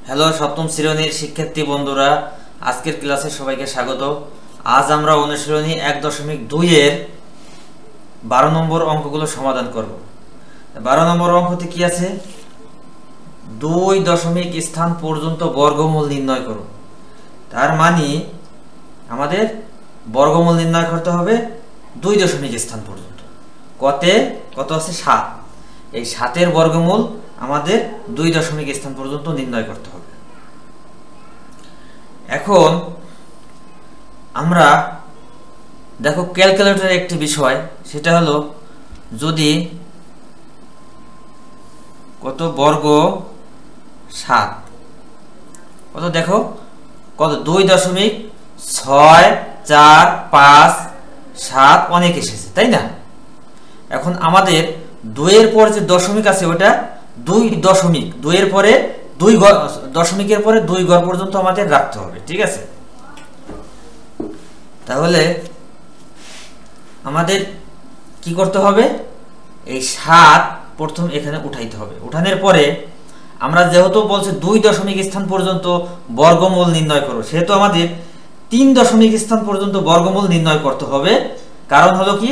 Hello সপ্তম শ্রেণীর শিক্ষার্থী বন্ধুরা, আজকের ক্লাসে সবাইকে স্বাগত। আজ আমরা অনুশীলনী 1.2 এর 12 নম্বর অঙ্কগুলো সমাধান করব। 12 নম্বর অঙ্কতে কি আছে? 2 দশমিক স্থান পর্যন্ত বর্গমূল নির্ণয় করো। তার মানে আমাদের বর্গমূল নির্ণয় করতে হবে 2 দশমিক স্থান পর্যন্ত। কত আছে? 7। এই 7-এর বর্গমূল আমাদের 2 দশমিক স্থান পর্যন্ত নির্ণয় করতে হবে। এখন আমরা দেখো, ক্যালকুলেটরের একটি বিষয়, সেটা হলো যদি কত বর্গ 7 কত দেখো, কত 2.645 অনেক এসেছে, তাই না? এখন আমাদের 2 এর পর যে দশমিক আছে ওটা 2 দশমিক, 2 এর পরে 2 দশমিকের পরে 2 ঘর পর্যন্ত আমাদের রাখতে হবে, ঠিক আছে? তাহলে আমাদের কি করতে হবে? এই 7 প্রথম এখানে উঠাইতে হবে। উঠানোর পরে আমরা যেহেতু বলছে 2 দশমিক স্থান পর্যন্ত বর্গমূল নির্ণয় করো, সেহেতু আমাদের 3 দশমিক স্থান পর্যন্ত বর্গমূল নির্ণয় করতে হবে। কারণ হলো কি,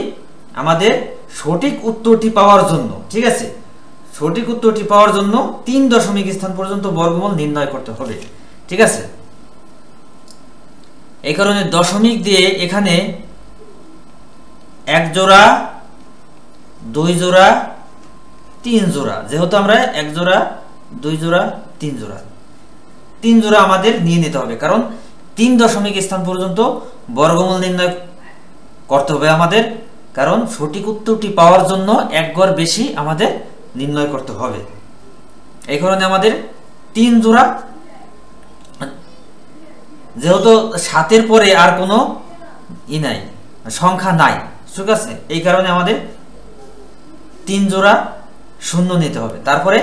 আমাদের সঠিক উত্তরটি পাওয়ার জন্য, ঠিক আছে, সঠিক উত্তরটি পাওয়ার জন্য 3 দশমিক স্থান পর্যন্ত বর্গমূল নির্ণয় করতে হবে, ঠিক আছে? এই কারণে দশমিক দিয়ে এখানে 1 জোড়া, 2 জোড়া, 3 জোড়া, যেহেতু আমরা 1 জোড়া, 2 জোড়া, 3 জোড়া, 3 জোড়া আমাদের নিয়ে নিতে হবে। কারণ 3 দশমিক স্থান পর্যন্ত বর্গমূল নির্ণয় করতে হবে আমাদের। কারণ সঠিক উত্তরটি পাওয়ার জন্য 1 ঘর বেশি আমাদের নির্ণয় করতে হবে। এই কারণে আমাদের 3 জোড়া, যেহেতু 7-এর পরে আর কোনো নাই, সংখ্যা নাই, ঠিক আছে? এই কারণে আমাদের 3 জোড়া শূন্য নিতে হবে। তারপরে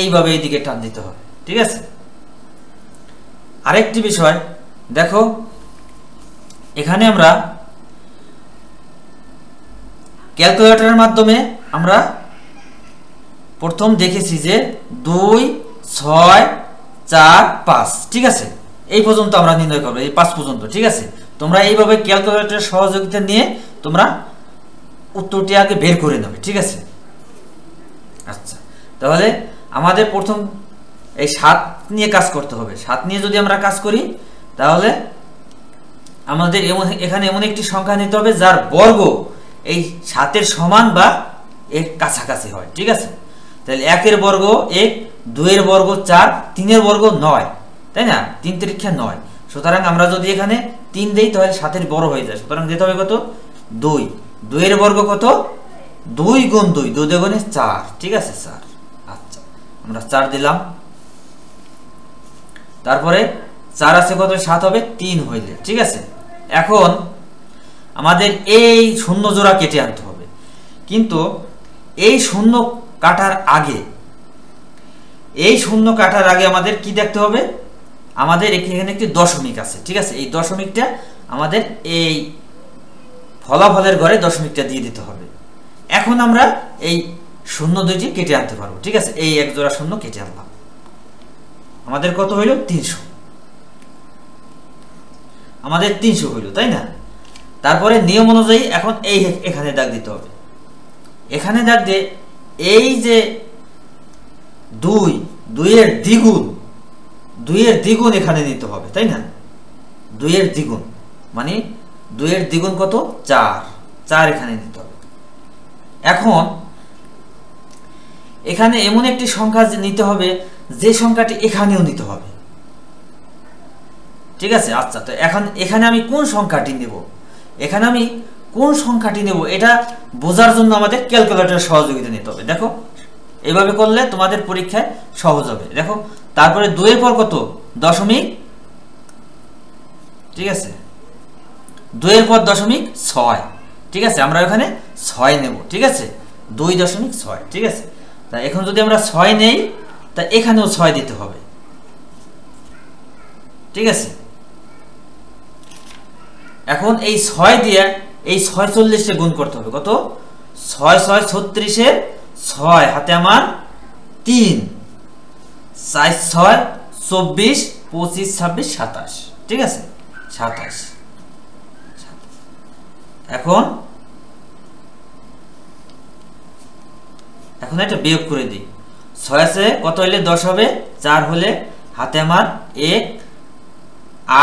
এইভাবে এইদিকে টান দিতে হবে, ঠিক আছে? আরেকটি বিষয় দেখো, এখানে আমরা ক্যালকুলেটরের মাধ্যমে আমরা প্রথম দেখেছি যে 2, 6, 4, 5, ঠিক আছে? এই পর্যন্ত আমরা নির্ণয় করবো, এই 5 পর্যন্ত, ঠিক আছে? তোমরা এইভাবে ক্যালকুলেটরের সহযোগিতা নিয়ে তোমরা উত্তরটি আগে বের করে নেবে, ঠিক আছে? আচ্ছা, তাহলে আমাদের প্রথম এই 7 নিয়ে কাজ করতে হবে। 7 নিয়ে যদি আমরা কাজ করি, তাহলে আমাদের এখানে এমন একটি সংখ্যা নিতে হবে যার বর্গ এই 7-এর সমান বা এর কাছাকাছি হয়, ঠিক আছে? তাহলে 1-এর বর্গ 1, 2-এর বর্গ 4, 3-এর বর্গ 9, তাই না? 3 3 9। সুতরাং আমরা যদি এখানে 3 দেই তাহলে 7-এর বড় হয়ে যায়। সুতরাং দিতে হবে কত? 2। 2-এর বর্গ কত? 2 গুণ 2, 2 দুগুণে 4, ঠিক আছে? 4। আচ্ছা, আমরা 4 দিলাম। তারপরে 4 আছে কত? 7 হবে 3 হইলে, ঠিক আছে? এখন আমাদের এই শূন্য জোড়া কেটে আনতে হবে। কিন্তু এই শূন্য কাটার আগে, আমাদের কি দেখতে হবে? আমাদের এখানে একটি দশমিক আছে, ঠিক আছে? এই দশমিকটা আমাদের এই ফলাফলের ঘরে দশমিকটা দিয়ে দিতে হবে। এখন আমরা এই শূন্য 2টি কেটে আনতে পারবো, ঠিক আছে? এই 1 জোড়া শূন্য কেটে আনলাম। আমাদের কত হইল? 300। আমাদের 300 হইল, তাই না? তারপরে নিয়ম অনুযায়ী এখন এখানে দাগ দিতে হবে। এখানে দাগ দিয়ে এই যে 2 এর দ্বিগুণ এখানে নিতে হবে, তাই না? 2 এর দ্বিগুণ মানে 2 এর দ্বিগুণ কত? 4 এখানে নিতে হবে। এখন এখানে এমন একটি সংখ্যা নিতে হবে যে সংখ্যাটি এখানেও নিতে হবে, ঠিক আছে? আচ্ছা, তো এখানে আমি কোন সংখ্যাটি নেব? এটা বোঝার জন্য আমাদের ক্যালকুলেটরের সহযোগিতা নিতে হবে। দেখো, এইভাবে করলে তোমাদের পরীক্ষায় সহজ হবে। দেখো, তারপরে 2 এর পর কত? দশমিক, ঠিক আছে? 2 এর পর দশমিক 6, ঠিক আছে? আমরা এখানে 6 নেব, ঠিক আছে? 2.6, ঠিক আছে? তা এখন যদি আমরা 6 নেই, তা এখানেও 6 দিতে হবে, ঠিক আছে? এখন এই 6 দিয়ে এই 46 গুণ করতে হবে। কত? 6 6 36 এর 6 হাতে আমার 3, 4 6 24, 25, 26, 27, ঠিক আছে 27। এখন এটা বিয়োগ করে দিই। 6 আছে কত হইলে 10 হবে? 4 হলে হাতে আমার 1,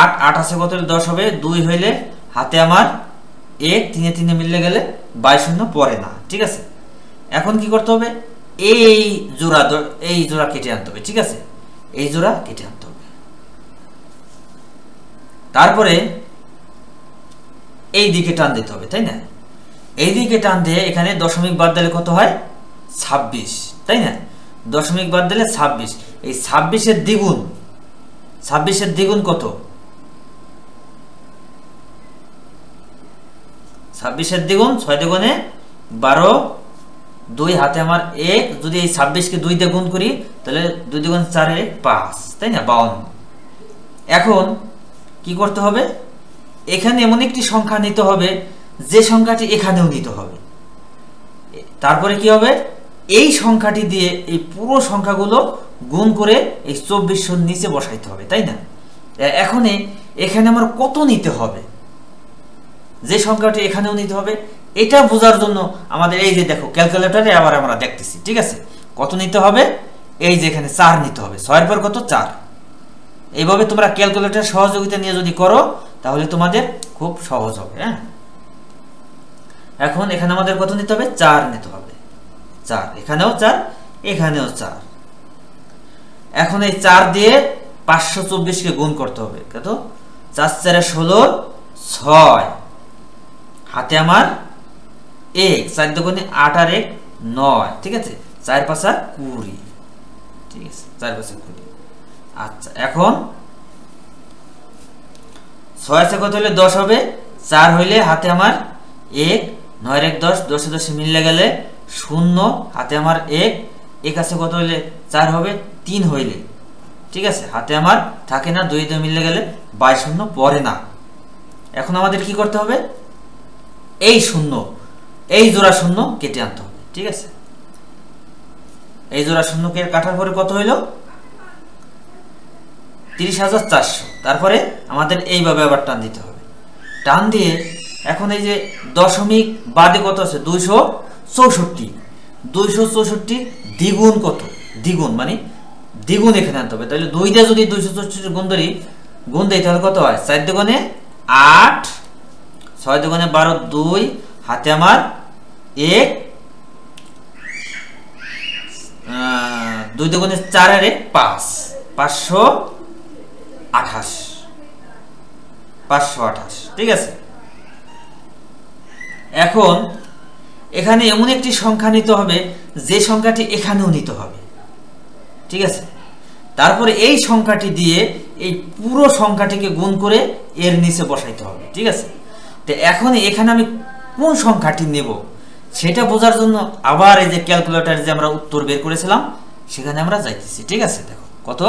8 আছে কত হইলে 10 হবে? 2 হইলে হাতে আমার 1, 3 মিললে গেলে 22 শূন্য পড়ে না, ঠিক আছে। এখন কি করতে হবে? এই জোড়া কেটে আনতে হবে, ঠিক আছে, এই জোড়া কেটে আনতে হবে। তারপরে এই দিকে টান দিতে হবে, তাই না? এই দিকে টান দিয়ে এখানে দশমিক বাদ দিলে কত হয়? 26, তাই না? দশমিক বাদ দিলে 26। এই 26-এর দ্বিগুণ, 26-এর দ্বিগুণ কত? 26-এর দ্বিগুণ 6 দ্বিগুণে 12, 2 হাতে আমার 1, যদি এই 26-কে 2 দিয়ে গুণ করি তাহলে 2 দ্বিগুণ 4 5, তাই না 52। এখন কি করতে হবে? এখানে এমন একটি সংখ্যা নিতে হবে যে সংখ্যাটি এখানেও নিতে হবে। তারপরে কি হবে? এই সংখ্যাটি দিয়ে এই পুরো সংখ্যাগুলো গুণ করে এই 2400 নিচে বসাইতে হবে, তাই না? এখন এখানে আমার কত নিতে হবে, যে সংখ্যাটি এখানেও নিতে হবে, এটা বোঝার জন্য আমাদের এই যে দেখো ক্যালকুলেটরে আবার আমরা দেখতেছি, ঠিক আছে। কত নিতে হবে? এই যে এখানে 4 নিতে হবে। 6 এর পর কত? 4। এইভাবে তোমরা ক্যালকুলেটর সহযোগিতা নিয়ে যদি করো তাহলে তোমাদের খুব সহজ হবে। হ্যাঁ, এখন এখানে আমাদের কত নিতে হবে? 4 নিতে হবে। 4, এখানেও 4, এখানেও 4। এখন এই 4 দিয়ে 524-কে গুণ করতে হবে। কত? 4 4 16, 6 হাতে আমার 1, 4 দুগুণে 8 আর 1 9, ঠিক আছে। 4 5 20, ঠিক আছে 4 5 20। আচ্ছা, এখন 6 আছে কত হলে 10 হবে? 4 হইলে হাতে আমার 1, 9 আর 1 10, 10 এ 10 মিললে গেলে 0, হাতে আমার 1 আছে কত হইলে 4 হবে? 3 হইলে, ঠিক আছে, হাতে আমার থাকে না, 2 2 মিললে গেলে 22 শূন্য পড়ে না। এখন আমাদের কি করতে হবে? এই শূন্য, এই জোড়া শূন্য কেটে আনতে হবে, ঠিক আছে। এই জোড়া শূন্যকে কাটার পরে কত হইল? 30,400। তারপরে আমাদের এইভাবে আবার টান দিতে হবে। টান দিয়ে এখন এই যে দশমিক বাদে কত আছে? 264। 264 দ্বিগুণ কত? দ্বিগুণ মানে দ্বিগুণ এখানে আনতে হবে। তাহলে 2 দিয়ে যদি 264 গুণ দেই তাহলে কত হয়? 4 দুগুণে 8, 6 দুগুণে 12, 2 হাতে আমার 1, 2 দুগুণে 4 আর 1 5, 528, ঠিক আছে। এখন এখানে এমন একটি সংখ্যা নিতে হবে যে সংখ্যাটি এখানেও নিতে হবে, ঠিক আছে। তারপরে এই সংখ্যাটি দিয়ে এই পুরো সংখ্যাটিকে গুণ করে এর নিচে বসাইতে হবে, ঠিক আছে। তো এখন এখানে আমি কোন সংখ্যাটি নেব সেটা বোঝার জন্য আবার এই যে ক্যালকুলেটরে যে আমরা উত্তর বের করেছিলাম সেখানে আমরা যাইতেছি, ঠিক আছে। দেখো কত,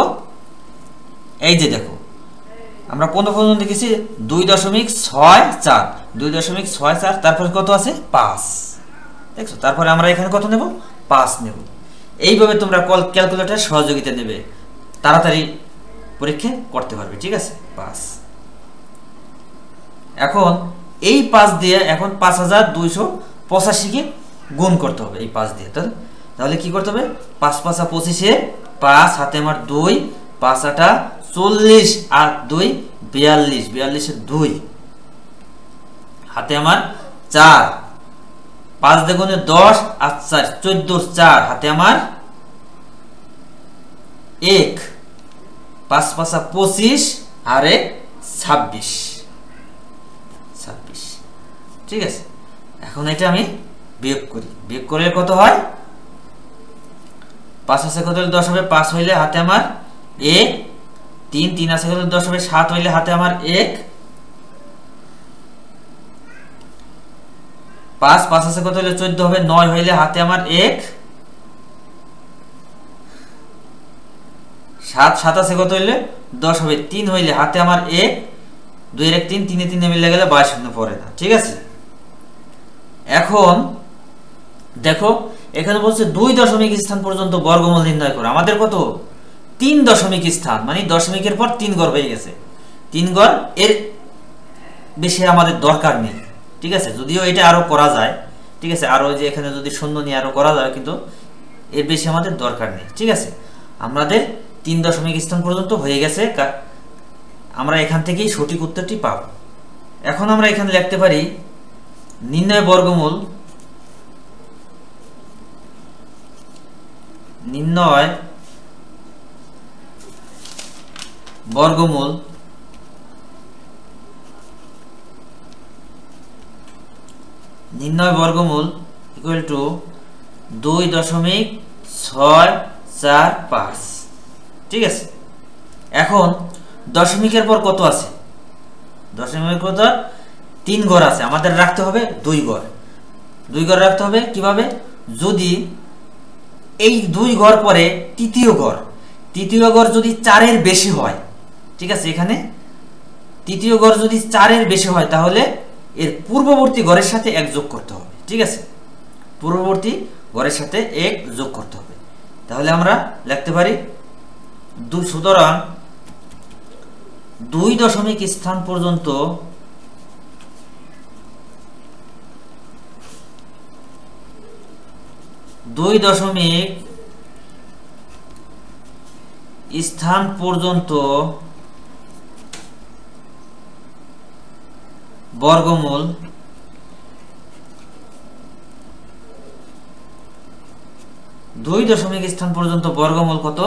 এই যে দেখো আমরা কোন পর্যন্ত দেখেছি? 2.64, 2.64, তারপরে কত আছে? 5, দেখছো। তারপরে আমরা এখানে কত নেব? 5 নেব। এইভাবে তোমরা ক্যালকুলেটর সহযোগিতা নেবে, তাড়াতাড়ি পরীক্ষা করতে পারবে, ঠিক আছে। 5। এখন এই 5 দিয়ে এখন 5285-কে গুণ করতে হবে এই 5 দিয়ে। তাহলে কি করতে হবে? 5 5 25, 5 হাতে আমার 2, 5 8 40 আর 2 42, 42 2 হাতে আমার 4, 5 দুগুণে 10 আর 4 14, 4 হাতে আমার 1, 5 5 25 আর 1 26, ঠিক আছে। এখন এটা আমি বিয়োগ করি। বিয়োগ করলে কত হয়? 5 আছে কত হলে 10 হবে? 5 হইলে হাতে আমার 1, 3 আছে কত 10 হবে? 7 হইলে হাতে আমার 1, 5 আছে কত হলে 14 হবে? 9 হইলে হাতে আমার 1, 7 আছে কত হইলে 10 হবে? 3 হইলে হাতে আমার 1, 2 এর 1 3, 3 এ 3 মিলে গেলে 22 শূন্য পড়ে না, ঠিক আছে। এখন দেখো এখানে বলছে 2 দশমিক স্থান পর্যন্ত বর্গমূল নির্ণয় করো। আমাদের কত? তিন দশমিক স্থান, মানে দশমিকের পর 3 ঘর হয়ে গেছে, 3 ঘর, এর বেশি আমাদের দরকার নেই। ঠিক আছে, যদিও এটা আরো করা যায়, ঠিক আছে, আরো যে এখানে যদি শূন্য নিয়ে আরো করা যায়, কিন্তু এর বেশি আমাদের দরকার নেই। ঠিক আছে, আমাদের 3 দশমিক স্থান পর্যন্ত হয়ে গেছে, আমরা এখান থেকেই সঠিক উত্তরটি পাব। এখন আমরা এখানে লিখতে পারি নির্ণয় বর্গমূল, নির্ণয় বর্গমূল ইকুয়াল টু 2.645। ঠিক আছে, এখন দশমিকের পর কত আছে? দশমিকের পর 3 ঘর আছে, আমাদের রাখতে হবে 2 ঘর। 2 ঘর রাখতে হবে কিভাবে? যদি এই 2 ঘর পরে তৃতীয় ঘর যদি 4 এর বেশি হয়, ঠিক আছে, এখানে তৃতীয় ঘর যদি 4 এর বেশি হয়, তাহলে এর পূর্ববর্তী ঘরের সাথে 1 যোগ করতে হবে। ঠিক আছে, পূর্ববর্তী ঘরের সাথে 1 যোগ করতে হবে। তাহলে আমরা লিখতে পারি সুতরাং 2 দশমিক স্থান পর্যন্ত বর্গমূল 2 দশমিক স্থান পর্যন্ত বর্গমূল কত?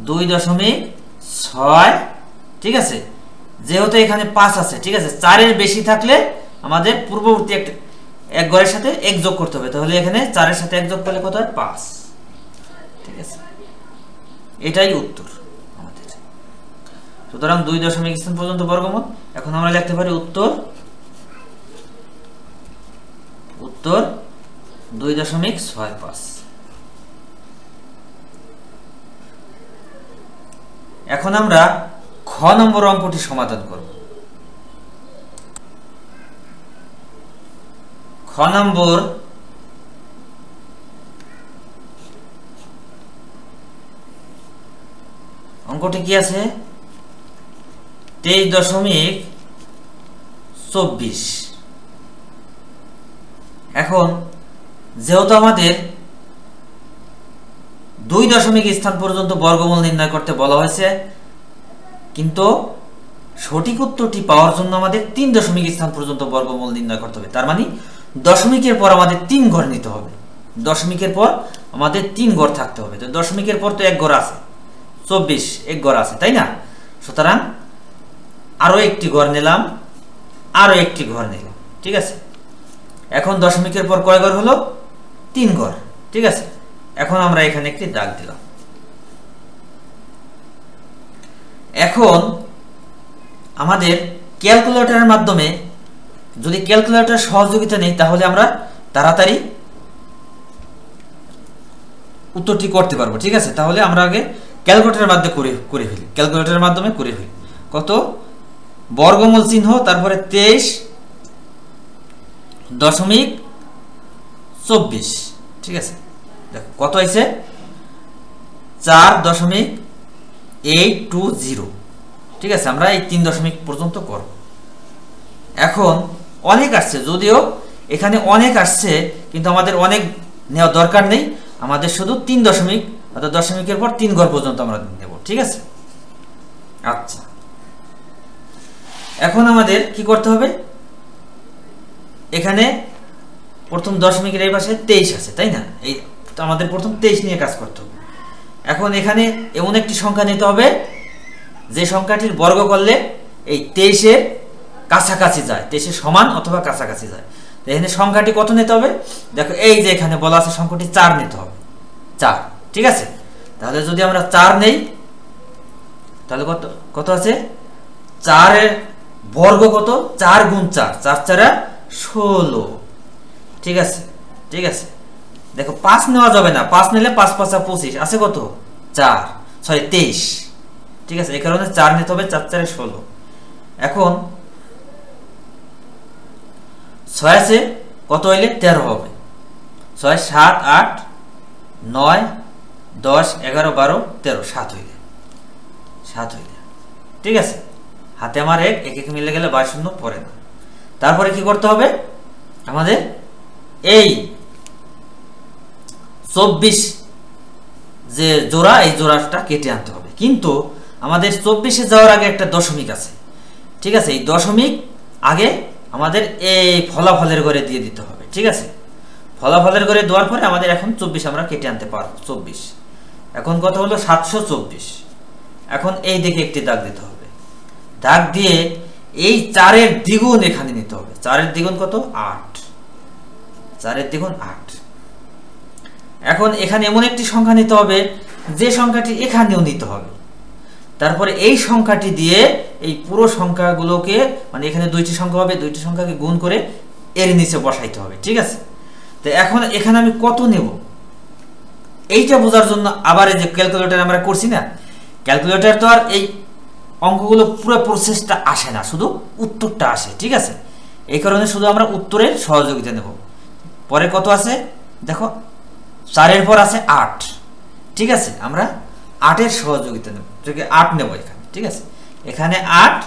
2.6। ঠিক আছে, যেহেতু এখানে 5 আছে, ঠিক আছে, 4 এর বেশি থাকলে আমাদের পূর্ববর্তী এক ঘরের সাথে 1 যোগ করতে হবে। তাহলে এখানে 4 এর সাথে 1 যোগ করলে কত হয়? 5। ঠিক আছে, এটাই উত্তর আমাদের। সুতরাং 2 দশমিক স্থান পর্যন্ত বর্গমূল। এখন আমরা লিখতে পারি উত্তর 2.65। এখন আমরা খ নম্বর অঙ্কটি সমাধান করব। খ নম্বর অঙ্কটি কি আছে? 23.24। এখন যেহেতু আমাদের 2 দশমিক স্থান পর্যন্ত বর্গমূল নির্ণয় করতে বলা হয়েছে, কিন্তু সঠিক উত্তরটি পাওয়ার জন্য আমাদের 3 দশমিক স্থান পর্যন্ত বর্গমূল নির্ণয় করতে হবে। তার মানে দশমিকের পর আমাদের 3 ঘর নিতে হবে। দশমিকের পর আমাদের 3 ঘর থাকতে হবে। তো দশমিকের পর তো 1 ঘর আছে, 24 1 ঘর আছে, তাই না? সুতরাং আরো একটি ঘর নিলাম, আরো একটি ঘর নিলাম। ঠিক আছে, এখন দশমিকের পর কয় ঘর হলো? 3 ঘর। ঠিক আছে, এখন আমরা এখানে একটি দাগ দিলাম। এখন আমাদের ক্যালকুলেটরের মাধ্যমে, যদি ক্যালকুলেটর সহযোগিতা নেই, তাহলে আমরা তাড়াতাড়ি উত্তরটি করতে পারবো। ঠিক আছে, তাহলে আমরা আগে ক্যালকুলেটরের মাধ্যমে করে ফেলি। ক্যালকুলেটরের মাধ্যমে করে ফেলি। কত? বর্গমূল চিহ্ন, তারপরে 23.24। ঠিক আছে, দেখো কত হয়েছে? 4.820। ঠিক আছে, আমরা এই 3 দশমিক পর্যন্ত করব। এখন অনেক আসছে, যদিও এখানে অনেক আসছে, কিন্তু আমাদের অনেক নেওয়া দরকার নেই। আমাদের শুধু 3 দশমিক, অর্থাৎ দশমিকের পর 3 ঘর পর্যন্ত আমরা নেব। ঠিক আছে, আচ্ছা, এখন আমাদের কি করতে হবে? এখানে প্রথম দশমিকের এই পাশে 23 আছে, তাই না? এই আমাদের প্রথম 23 নিয়ে কাজ করতে হবে। এখন এখানে এমন একটি সংখ্যা নিতে হবে যে সংখ্যাটির বর্গ করলে এই 23-এর কাছাকাছি যায়, 23-এর সমান অথবা কাছাকাছি যায়। এখানে সংখ্যাটি কত নিতে হবে? দেখো, এই যে এখানে বলা আছে সংখ্যাটি 4 নিতে হবে। 4। ঠিক আছে, তাহলে যদি আমরা 4 নেই, তাহলে কত আছে? 4 এর বর্গ কত? 4 গুণ 4, 4 4 16। ঠিক আছে, ঠিক আছে, দেখো 5 নেওয়া যাবে না। 5 নিলে 5 5 25 আছে কত? 4, সরি 23। ঠিক আছে, এই কারণে 4 নিতে হবে। 4 4 16। এখন 6 আছে, কত হইলে 13 হবে? 6 7 8 9 10 11 12 13 7 হইলে 7 হইলে, ঠিক আছে। হাতে আমার এক এক মিলে গেলে 22 শূন্য পড়ে না। তারপরে কি করতে হবে, আমাদের এই 24 যে জোড়া, এই জোড়াটা কেটে আনতে হবে। কিন্তু আমাদের 24-এ যাওয়ার আগে একটা দশমিক আছে, ঠিক আছে। এই দশমিক আগে আমাদের এই ফলাফলের ঘরে দিয়ে দিতে হবে, ঠিক আছে। ফলাফলের ঘরে দেওয়ার পরে আমাদের এখন 24 আমরা কেটে আনতে পারবো। 24 এখন কত হলো, 724। এখন এই দিকে একটি দাগ দিতে হবে, দাগ দিয়ে এই 4-এর দ্বিগুণ এখানে নিতে হবে। 4-এর দ্বিগুণ কত, 8। 4-এর দ্বিগুণ 8। এখন এখানে এমন একটি সংখ্যা নিতে হবে যে সংখ্যাটি এখানেও নিতে হবে। তারপরে এই সংখ্যাটি দিয়ে এই পুরো সংখ্যাগুলোকে, মানে এখানে 2টি সংখ্যা হবে, 2টি সংখ্যাকে গুণ করে এর নিচে বসাইতে হবে, ঠিক আছে। তো এখন এখানে আমি কত নেব এইটা বোঝার জন্য আবার এই যে ক্যালকুলেটর আমরা করছি না, ক্যালকুলেটর তো আর এই অঙ্কগুলো পুরো প্রসেসটা আসে না, শুধু উত্তরটা আসে, ঠিক আছে। এই কারণে শুধু আমরা উত্তরের সহযোগিতা নেব। পরে কত আছে দেখো, 4-এর পর আছে 8, ঠিক আছে। আমরা 8-এর সহযোগিতা নেব, 8 নেব এখানে, ঠিক আছে। এখানে 8,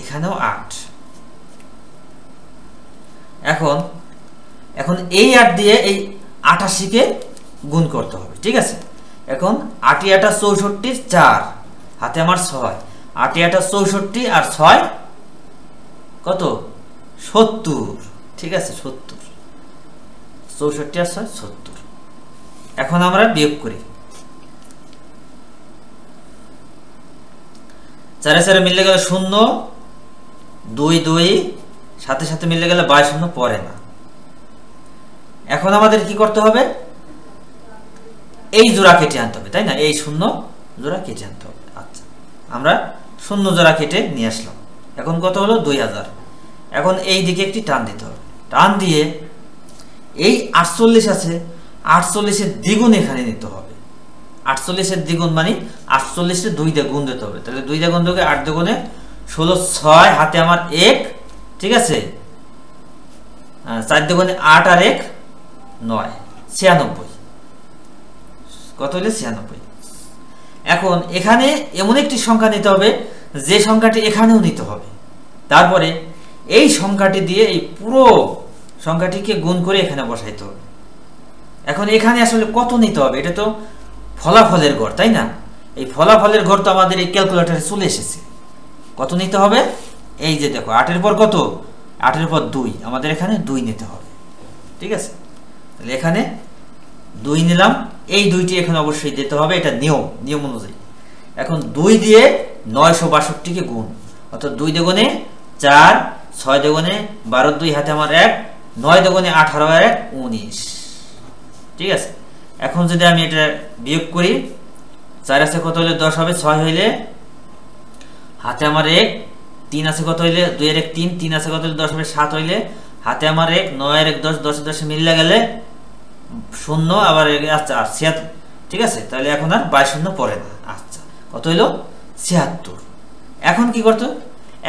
এখানেও 8। এখন এই 8 দিয়ে এই 88-কে গুণ করতে হবে, ঠিক আছে। এখন 8 × 8 = 64, 4 হাতে আমার 6, 8 × 8 = 64 আর 6 কত, 70, ঠিক আছে। 70, 64 আর 6 70। এখন আমরা বিয়োগ করি, 4 4 মিলে গেলে 0, 2 2 সাথে সাথে মিলে গেলে 22 শূন্য পড়ে না। এখন আমাদের কি করতে হবে, এই জোড়া কেটে আনতে হবে, তাই না। এই 0 জোড়া কেটে আনতে হবে। আচ্ছা, আমরা 0 জোড়া কেটে নিয়ে আসলাম। এখন কত হলো, 2000। এখন এই দিকে একটি টান দিতে হবে, টান দিয়ে এই 48 আছে, 48-এর দ্বিগুণ এখানে নিতে হবে। 48-এর দ্বিগুণ মানে 48-এ 2 দিয়ে গুণ দিতে হবে। তাহলে 2 দিয়ে গুণ দিলে 8 দুগুণে 16, 6 হাতে আমার 1, ঠিক আছে। 4 দুগুণে 8 আর 1 9, 96। কত হলে 96। এখন এখানে এমন একটি সংখ্যা নিতে হবে যে সংখ্যাটি এখানেও নিতে হবে। তারপরে এই সংখ্যাটি দিয়ে এই পুরো সংখ্যাটিকে গুণ করে এখানে বসাইতে হবে। এখন এখানে আসলে কত নিতে হবে, এটা তো ফলাফলের ঘর, তাই না। এই ফলাফলের ঘর তো আমাদের এই ক্যালকুলেটরে চলে এসেছে। কত নিতে হবে, এই যে দেখো 8-এর পর কত, 8-এর পর 2, আমাদের এখানে 2 নিতে হবে, ঠিক আছে। তাহলে এখানে 2 নিলাম, এই 2টি এখানে অবশ্যই দিতে হবে, এটা নিয়ম অনুযায়ী। এখন 2 দিয়ে 962-কে গুণ, অর্থাৎ 2 দুগুণে 4, 6 দুগুণে 12, 2 হাতে আমার 1, 9 দুগুণে 18 আর 1 19, ঠিক আছে। এখন যদি আমি এটা বিয়োগ করি, 4 আছে কত হইলে 10 হবে, 6 হইলে হাতে আমার 1, 3 আছে কত হইলে 2 এর 1 3, 3 আছে কত হইলে 10 হবে, 7 হইলে হাতে আমার 1, 9 এর 1 10, 10 10 মিললে গেলে 0 আবার আচ্ছা 76, ঠিক আছে। তাহলে এখন আর 22 শূন্য পড়ে না। আচ্ছা, কত হইলো 76। এখন কি করতে,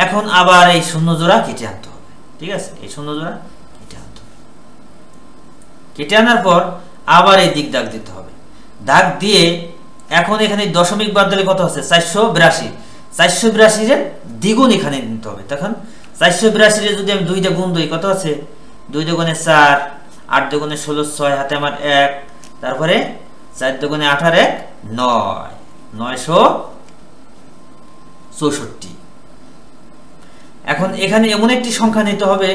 এখন আবার এই 0 জোড়া কেটে আনতে হবে, ঠিক আছে। এই 0 জোড়া কেটে আনতে হবে। কেটে আনার পর আবার এই দিক দাগ দিতে হবে, দাগ দিয়ে এখন এখানে দশমিক বাদ দিলে কত আছে, 482। 482-এর দ্বিগুণ এখানে নিতে হবে। তখন 482-এর যদি আমি 2 দিয়ে গুণ দিই, কত আছে, 2 দুগুণে 4, 8 দুগুণে 16, 6 হাতে আমার 1, তারপরে 4 দুগুণে 8 আর 1 9, 964। এখন এখানে এমন একটি সংখ্যা নিতে হবে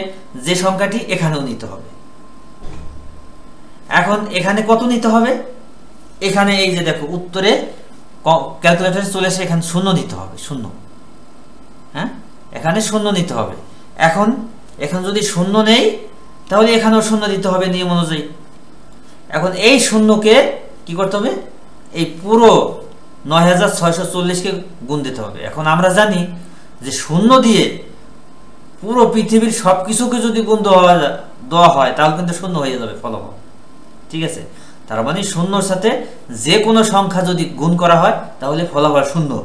যে সংখ্যাটি এখানেও নিতে হবে। এখন এখানে কত নিতে হবে, এখানে এই যে দেখো উত্তরে ক্যালকুলেটরে চলে এসে এখানে 0 নিতে হবে, 0, হ্যাঁ, এখানে 0 নিতে হবে। এখন যদি 0 নেই তাহলে এখানেও 0 দিতে হবে নিয়ম অনুযায়ী। এখন এই 0-কে কি করতে হবে, এই পুরো 9640-কে গুণ দিতে হবে। এখন আমরা জানি যে 0 দিয়ে পুরো পৃথিবীর সবকিছুকে যদি গুণ দেওয়া হয় তাহলে কিন্তু 0 হয়ে যাবে ফলাফল, ঠিক আছে। তার মানে 0-র সাথে যে কোনো সংখ্যা যদি গুণ করা হয় তাহলে ফলাফল 0,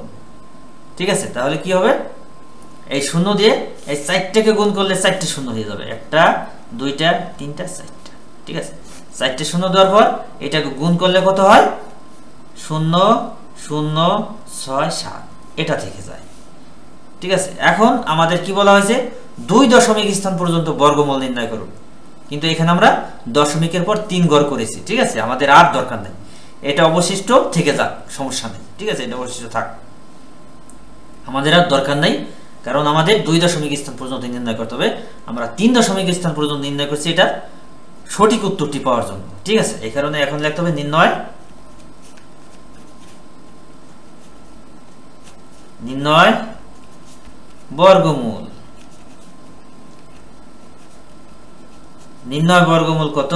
ঠিক আছে। তাহলে কি হবে, এই 0 দিয়ে এই 4টাকে গুণ করলে 4টে 0 হয়ে যাবে, 1টা 2টা 3টা 4টা, ঠিক আছে। 4টে 0 দেওয়ার পর এটাকে গুণ করলে কত হয়, 0.0067 এটা থেকে যায়। ঠিক আছে, এখন আমাদের কি বলা হয়েছে 2 দশমিক স্থান পর্যন্ত বর্গমূল নির্ণয় করুন, কিন্তু এখানে আমরা দশমিকের পর 3 গড় করেছি। ঠিক আছে, আমাদের আর দরকার নেই, এটা অবশিষ্ট থেকে যাক, সমস্যা নেই। ঠিক আছে, এটা অবশিষ্ট থাক, আমাদের আর দরকার নেই, কারণ আমাদের 2 দশমিক স্থান পর্যন্ত নির্ণয় করতে হবে। আমরা 3 দশমিক স্থান পর্যন্ত নির্ণয় করছি এটা সঠিক উত্তরটি পাওয়ার জন্য। ঠিক আছে, এই কারণে এখন লিখতে হবে নির্ণয় বর্গমূল। নির্ণয় বর্গমূল কত?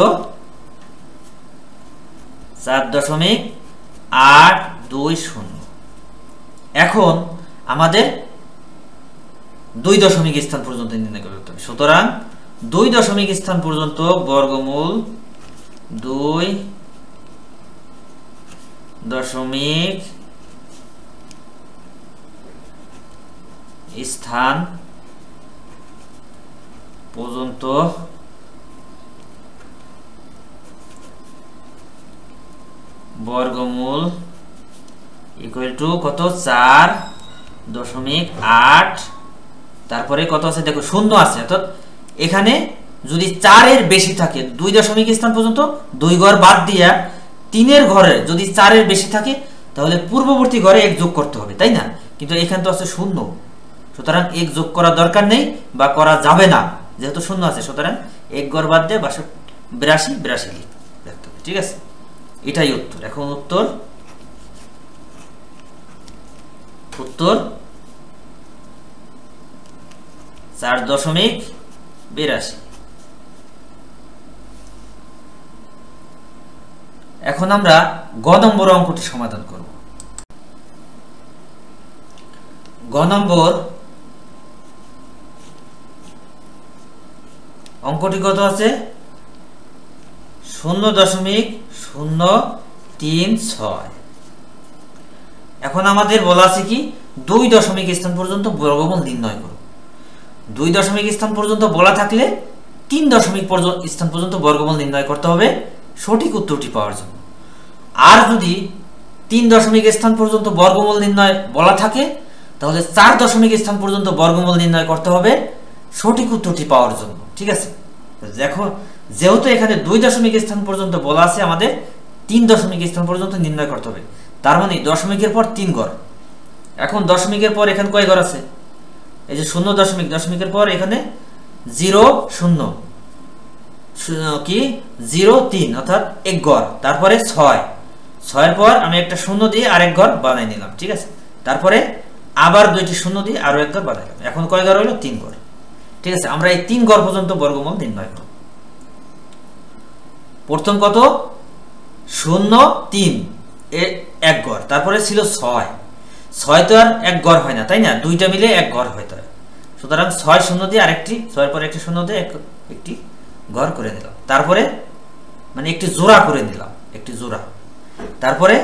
4.820। এখন আমাদের 2 দশমিক স্থান পর্যন্ত নির্ণয় করতে হবে। সুতরাং 2 দশমিক স্থান পর্যন্ত বর্গমূল 2 দশমিক স্থান পর্যন্ত বর্গমূল ইকুয়াল টু কত? 4.8, তারপরে কত আছে দেখো, 0 আছে, অর্থাৎ এখানে যদি 4 এর বেশি থাকে 2 দশমিক স্থান পর্যন্ত 2 ঘর বাদ দিয়া 3 এর ঘরে যদি 4 এর বেশি থাকে তাহলে পূর্ববর্তী ঘরে 1 যোগ করতে হবে, তাই না? কিন্তু এখানে তো আছে 0, সুতরাং 1 যোগ করা দরকার নেই বা করা যাবে না, যেহেতু 0 আছে। সুতরাং 1 ঘর বাদ দিয়ে 82 লিখতে হবে। ঠিক আছে, এটাই উত্তর। এখন উত্তর 4.82। এখন আমরা গ নম্বর অঙ্কটি সমাধান করব। গ নম্বর অঙ্কটি কত আছে? 0.036। এখন আমাদের বলা আছে কি 2 দশমিক স্থান পর্যন্ত বর্গমূল নির্ণয় করো। 2 দশমিক স্থান পর্যন্ত বলা থাকলে 3 দশমিক স্থান পর্যন্ত বর্গমূল নির্ণয় করতে হবে সঠিক উত্তরটি পাওয়ার জন্য। আর যদি 3 দশমিক স্থান পর্যন্ত বর্গমূল নির্ণয় বলা থাকে তাহলে 4 দশমিক স্থান পর্যন্ত বর্গমূল নির্ণয় করতে হবে সঠিক উত্তরটি পাওয়ার জন্য। ঠিক আছে, দেখো যেহেতু এখানে 2 দশমিক স্থান পর্যন্ত বলা আছে, আমাদের 3 দশমিক স্থান পর্যন্ত নির্ণয় করতে হবে। তার মানে দশমিকের পর 3 ঘর। এখন দশমিকের পর এখানে কয় ঘর আছে? এই যে 0 দশমিকের পর এখানে 0 0 কি 0 3, অর্থাৎ 1 ঘর। তারপরে 6 পর আমি একটা 0 দিয়ে আরেক ঘর বানাই নিলাম। ঠিক আছে, তারপরে আবার 2টি 0 দিয়ে আরো 1 ঘর বানাইলাম। এখন কয় ঘর হলো? 3 ঘর। ঠিক আছে, আমরা এই 3 ঘর পর্যন্ত বর্গমূল নির্ণয় করব। প্রথম কত? 0 3 এর 1 ঘর, তারপরে ছিল 6 তো আর 1 ঘর হয় না, তাই না? 2টা মিলে 1 ঘর হয়। সুতরাং 6 0 দিয়ে আরেকটি 6 পরে একটি 0 দিয়ে একটি ঘর করে নিলাম। তারপরে মানে একটি জোড়া করে নিলাম, একটি জোড়া। তারপরে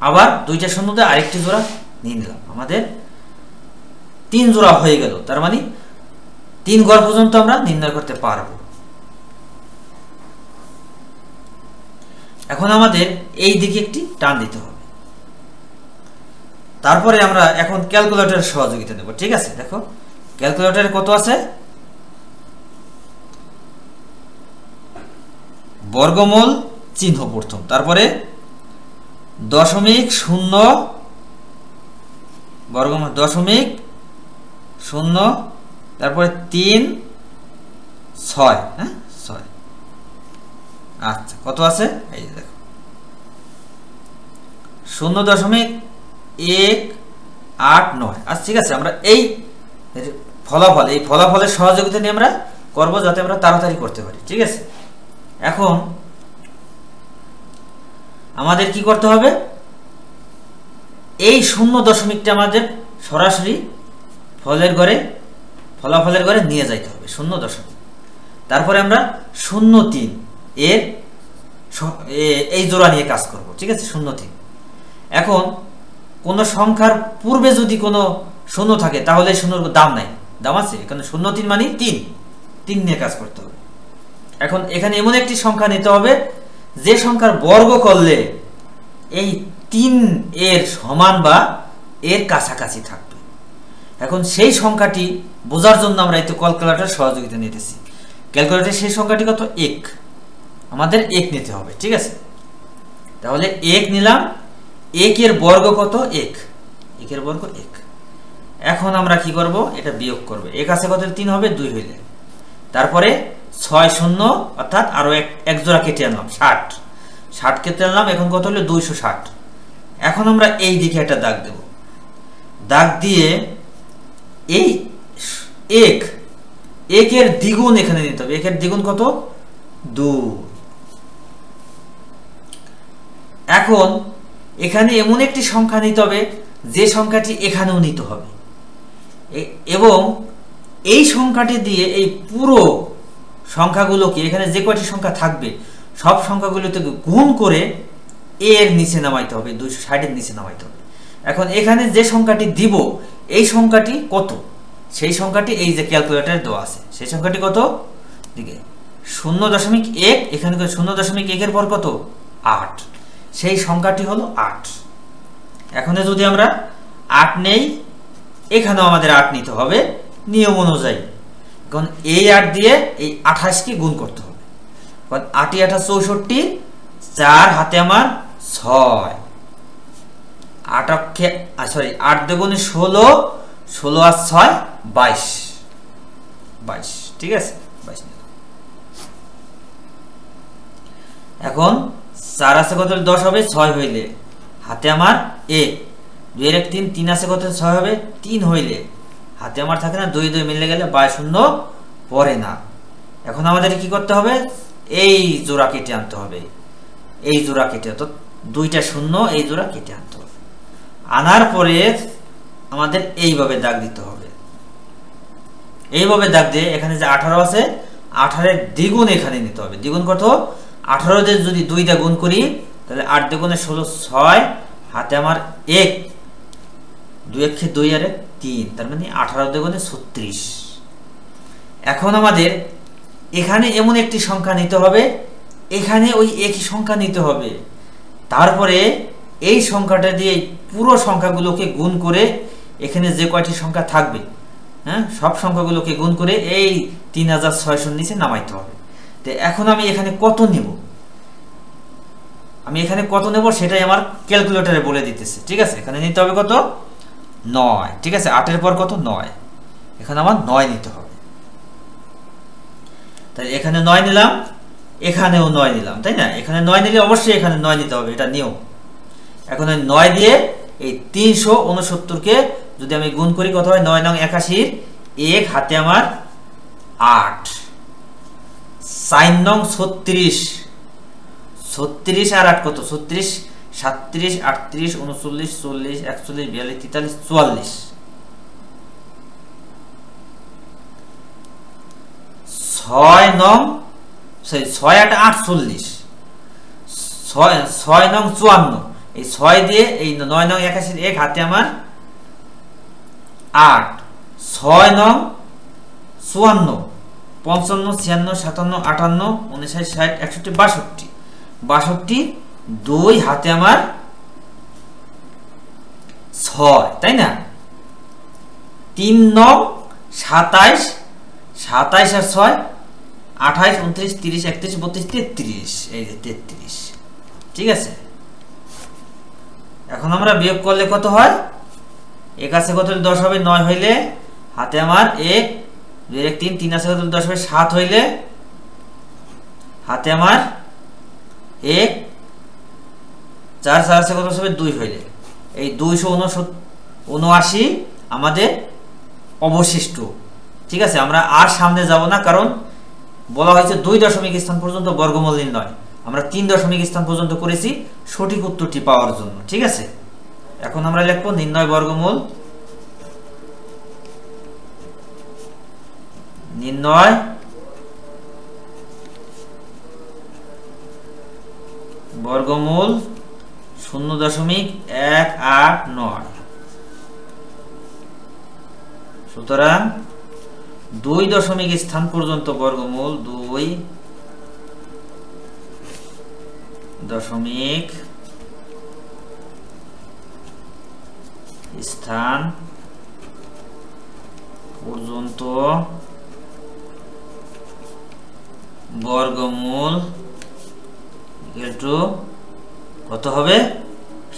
আবার 2টা 0 দিয়ে আরেকটি জোড়া নিয়ে নিলাম। আমাদের 3 জোড়া হয়ে গেল। তার মানে 3 ঘর পর্যন্ত আমরা নির্ণয় করতে পারবো। এখন আমাদের এই দিকে একটি টান দিতে হবে। তারপরে আমরা এখন ক্যালকুলেটরের সহযোগিতা নেব। ঠিক আছে, দেখো ক্যালকুলেটরে কত আছে? বর্গমূল চিহ্ন প্রথম, তারপরে দশমিক 0 বর্গমূল 0.0, তারপরে 3 6। হ্যাঁ 6। আচ্ছা, কত আছে? এই দেখো 0.189। আচ্ছা ঠিক আছে, আমরা এই ফলাফলের সহযোগিতা নিয়ে আমরা করবো যাতে আমরা তাড়াতাড়ি করতে পারি। ঠিক আছে, এখন আমাদের কি করতে হবে? এই 0 দশমিকটা আমাদের সরাসরি ফলাফলের ঘরে নিয়ে যাইতে হবে 0 দশমিক। তারপরে আমরা 0.3 এর এই জোড়া নিয়ে কাজ করব। ঠিক আছে, 0.3। এখন কোন সংখ্যার পূর্বে যদি কোনো 0 থাকে তাহলে 0 দাম নাই, দাম আছে। এখানে 0.3 মানে 3 নিয়ে কাজ করতে হবে। এখন এখানে এমন একটি সংখ্যা নিতে হবে যে সংখ্যার বর্গ করলে এই 3 এর সমান বা এর কাছাকাছি থাকবে। এখন সেই সংখ্যাটি বোঝার জন্য আমরা এই ক্যালকুলেটর সহযোগিতা নিতেছি। ক্যালকুলেটর সেই সংখ্যাটি কত? 1। আমাদের 1 নিতে হবে, ঠিক আছে। তাহলে 1 নিলাম। 1 এর বর্গ কত? 1। 1 এর বর্গ 1। এখন আমরা কি করব? এটা বিয়োগ করব। 1 আছে কত? 3 হবে 2 হইলে। তারপরে 6 0 অর্থাৎ আরো এক জোড়া কেটে আনলাম 60। 60 কেটে আনলাম, এখন কত হলো? 260। এখন আমরা এই দিকে একটা দাগ দেব। দাগ দিয়ে এই 1 এর দ্বিগুণ এখানে নিতে হবে। 1 এর দ্বিগুণ কত? 2। এখন এখানে এমন একটি সংখ্যা নিতে হবে যে সংখ্যাটি এখানেও নিতে হবে, এবং এই সংখ্যাটি দিয়ে এই পুরো সংখ্যাগুলোকে, এখানে যে কয়টি সংখ্যা থাকবে সব সংখ্যাগুলোতে গুণ করে এর নিচে নামাইতে হবে, 260 এর নিচে নামাইতে হবে। এখন এখানে যে সংখ্যাটি দিব এই সংখ্যাটি কত? সেই সংখ্যাটি এই যে ক্যালকুলেটরে দেওয়া আছে, সেই সংখ্যাটি কত? দিকে 0.1, এখানে 0.1 এর পর কত? 8। সেই সংখ্যাটি হলো 8। এখন যদি আমরা 8 নেই, এখানেও আমাদের 8 নিতে হবে নিয়ম অনুযায়ী। এখন এই 8 দিয়ে এই 28 কে গুণ করতে হবে। 8 × 8 = 64, 4 হাতে আমার 6, 8 2 16, 16 আর 6 22, ঠিক আছে, 22। এখন 4 আছে কত? 10 হবে 6 হইলে, হাতে আমার 1, 2 এর 1 3, 3 আছে কত? 6 হবে 3 হইলে, হাতে আমার থাকে না 2 2 মিলে গেলে 22 পড়ে না। এখন আমাদের কি করতে হবে? এই জোড়া কেটে আনতে হবে। এই জোড়া কেটে, তো 2টা 0, এই জোড়া কেটে আনতে হবে। আনার পরে আমাদের এইভাবে দাগ দিতে হবে। এইভাবে দাগ দিয়ে এখানে যে 18 আছে, 18 এর দ্বিগুণ এখানে নিতে হবে। দ্বিগুণ কত? 18 দিয়ে যদি 2 দিয়ে গুণ করি তাহলে 8 2 16, 6 হাতে আমার 1, 2 1 2 আর 3, তার মানে 18 2 36। এখন আমাদের এখানে এমন একটি সংখ্যা নিতে হবে, এখানে ওই একই সংখ্যা নিতে হবে। তারপরে এই সংখ্যাটা দিয়ে পুরো সংখ্যাগুলোকে গুণ করে এখানে যে কয়টি সংখ্যা থাকবে, হ্যাঁ, সব সংখ্যাগুলোকে গুণ করে এই 3600 নিচে নামাইতে হবে। তো এখন আমি এখানে কত নেব? সেটাই আমার ক্যালকুলেটরে বলে দিতেছে, ঠিক আছে। এখানে নিতে হবে কত? 9, ঠিক আছে। 8 এর পর কত? 9। এখানে আমার 9 নিতে হবে। তাই এখানে 9 নিলাম, এখানেও 9 নিলাম, তাই না? এখানে 9 নিলে অবশ্যই এখানে 9 নিতে হবে, এটা নিয়ম। এখন 9 দিয়ে এই 369 কে যদি আমি গুণ করি কত হয়? 9 9 81, 1 হাতে আমার 8, 4 9 36, 36 আর 8 কত? 36, 37, 38, 39, 40, 41, 42, 43, 44, 6 9 6 8 48, 6 9 54, এই 6 দিয়ে এই 9 9 81 1 হাতে আমার 8, 6 9 54, 55, 56, 57, 58, 59, 60, 61, 62, 2 হাতে আমার 6, তাই না? 3 9 27, 27 আর 6 28, 29, 30, 31, 32, 33, এই যে 33, ঠিক আছে। এখন আমরা বিয়োগ করলে কত হয়? 1 আছে কত? 10 হবে 9 হইলে, হাতে আমার 1, 2 1 3, 3 আছে কত? 10 হবে 7 হইলে, হাতে আমার 1, 4 4 আছে কত? হবে 2 হইলে, এই 279 আমাদের অবশিষ্ট, ঠিক আছে। আমরা আর সামনে যাব না, কারণ বলা হয়েছে 2 দশমিক স্থান পর্যন্ত বর্গমূল নির্ণয়। আমরা 3 দশমিক স্থান পর্যন্ত করেছি সঠিক উত্তরটি পাওয়ার জন্য, ঠিক আছে। এখন আমরা লিখব নির্ণয় বর্গমূল। নির্ণয় বর্গমূল 0.189। সুতরাং 2 দশমিক স্থান পর্যন্ত বর্গমূল 2.189 স্থান পর্যন্ত বর্গমূল ইকুয়াল কত হবে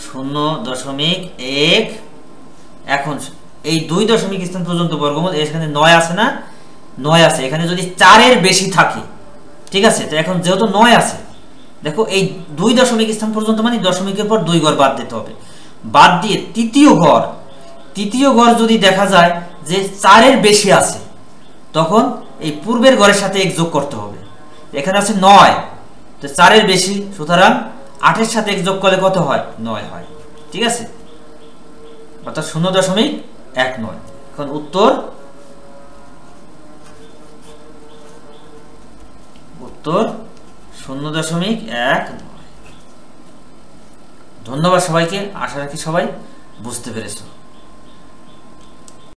0.1। এখন এই 2 দশমিক স্থান পর্যন্ত বর্গমূল, এখানে 9 আছে না, 9 আছে, এখানে যদি 4 এর বেশি থাকে, ঠিক আছে, তো এখন যেহেতু 9 আছে, দেখো এই 2 দশমিক স্থান পর্যন্ত মানে দশমিকের পর 2 ঘর বাদ দিতে হবে। বাদ দিয়ে তৃতীয় ঘর যদি দেখা যায় যে 4 এর বেশি আছে, তখন এই পূর্বের ঘরের সাথে 1 যোগ করতে হবে। এখানে আছে 9, তো 4 এর বেশি, সুতরাং 8 এর সাথে 1 যোগ করলে কত হয়, 9 হয়, ঠিক আছে, অর্থাৎ 0.19। এখন উত্তর 0.19। ধন্যবাদ সবাইকে, আশা রাখি সবাই বুঝতে পেরেছো।